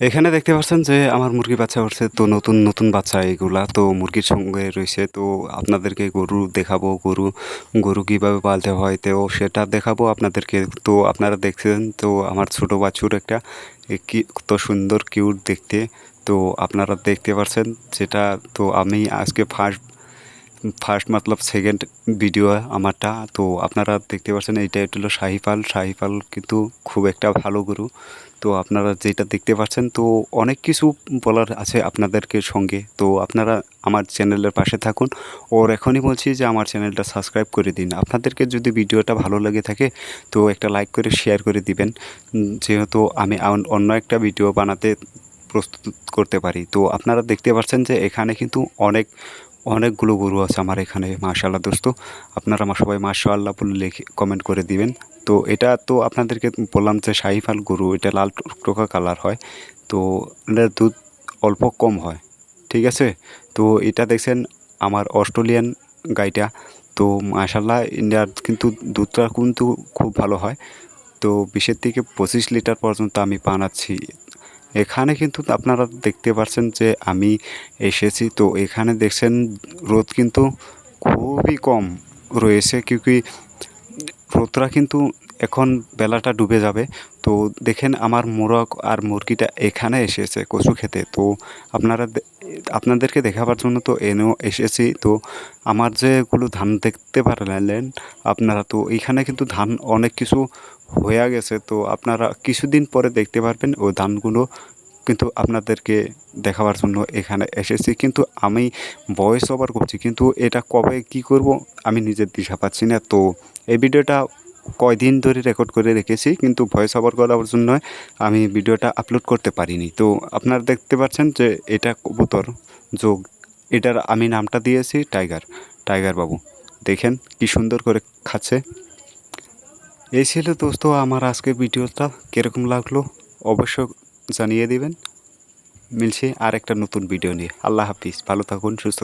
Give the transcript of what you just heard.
এখানে দেখতে পাচ্ছেন যে আমার মুরগি বাচ্চা উঠছে, তো নতুন নতুন বাচ্চা এগুলা তো মুরগির সঙ্গে রয়েছে। তো আপনাদেরকে গরু দেখাবো, গরু কীভাবে পালতে হয় তো সেটা দেখাবো আপনাদেরকে। তো আপনারা দেখছেন তো আমার ছোট বাছুর একটা কি কত সুন্দর কিউট দেখতে। তো আপনারা দেখতে পাচ্ছেন যেটা। তো আমি আজকে ফার্স্ট মতলব সেকেন্ড ভিডিও আমারটা। তো আপনারা দেখতে পাচ্ছেন এইটা হলো শাহিপাল কিন্তু খুব একটা ভালো গরু। তো আপনারা যেটা দেখতে পাচ্ছেন তো অনেক কিছু বলার আছে আপনাদেরকে সঙ্গে। তো আপনারা আমার চ্যানেলের পাশে থাকুন। ওর এখনই বলছি যে আমার চ্যানেলটা সাবস্ক্রাইব করে দিন। আপনাদেরকে যদি ভিডিওটা ভালো লেগে থাকে তো একটা লাইক করে শেয়ার করে দিবেন, যেহেতু আমি অন্য একটা ভিডিও বানাতে প্রস্তুত করতে পারি। তো আপনারা দেখতে পাচ্ছেন যে এখানে কিন্তু অনেকগুলো গরু আছে আমার এখানে। মাশাআল্লাহ দোস্ত, আপনারা সবাই মাশাআল্লাহ বলে লিখে কমেন্ট করে দিবেন। তো এটা তো আপনাদেরকে বললাম যে শাহিওয়াল গরু, এটা লাল টুকটুকা কালার হয়। তো এটার দুধ অল্প কম হয়, ঠিক আছে। তো এটা দেখছেন আমার অস্ট্রেলিয়ান গাইটা। তো মাশাআল্লাহ ইন্ডিয়ার কিন্তু দুধটা কিন্তু খুব ভালো হয়। তো 20 থেকে 25 লিটার পর্যন্ত আমি বানাচ্ছি। এখানে কিন্তু আপনারা দেখতে পাচ্ছেন যে আমি এসেছি। তো এখানে দেখছেন রোদ কিন্তু খুবই কম রয়েছে, কিউকি রোদটা কিন্তু এখন বেলাটা ডুবে যাবে। তো দেখেন আমার মোরগ আর মুরগিটা এখানে এসেছে কচু খেতে। তো আপনাদেরকে দেখাবার জন্য তো এনেও এসেছি। তো আমার যেগুলো ধান দেখতে পারলেন আপনারা, তো এইখানে কিন্তু ধান অনেক কিছু হয়ে গেছে। তো আপনারা কিছুদিন পরে দেখতে পারবেন ওই ধানগুলো কিন্তু আপনাদেরকে দেখাবার জন্য এখানে এসেছি। কিন্তু আমি ভয়েস ওভার করছি, কিন্তু এটা কবে কি করব আমি নিজের দিশা পাচ্ছি না। তো এই ভিডিওটা কয়দিন ধরে রেকর্ড করে রেখেছি, কিন্তু ভয়েস ওভার করার জন্য আমি ভিডিওটা আপলোড করতে পারিনি। তো আপনারা দেখতে পাচ্ছেন যে এটা কবুতর যোগ, এটার আমি নামটা দিয়েছি টাইগার বাবু। দেখেন কি সুন্দর করে খাচ্ছে। এই ছিল দোস্ত আমার আজকের ভিডিওটা। কীরকম লাগলো অবশ্যই জানিয়ে দিবেন। মিলছি আর একটা নতুন ভিডিও নিয়ে। আল্লাহ হাফিজ, ভালো থাকুন, সুস্থ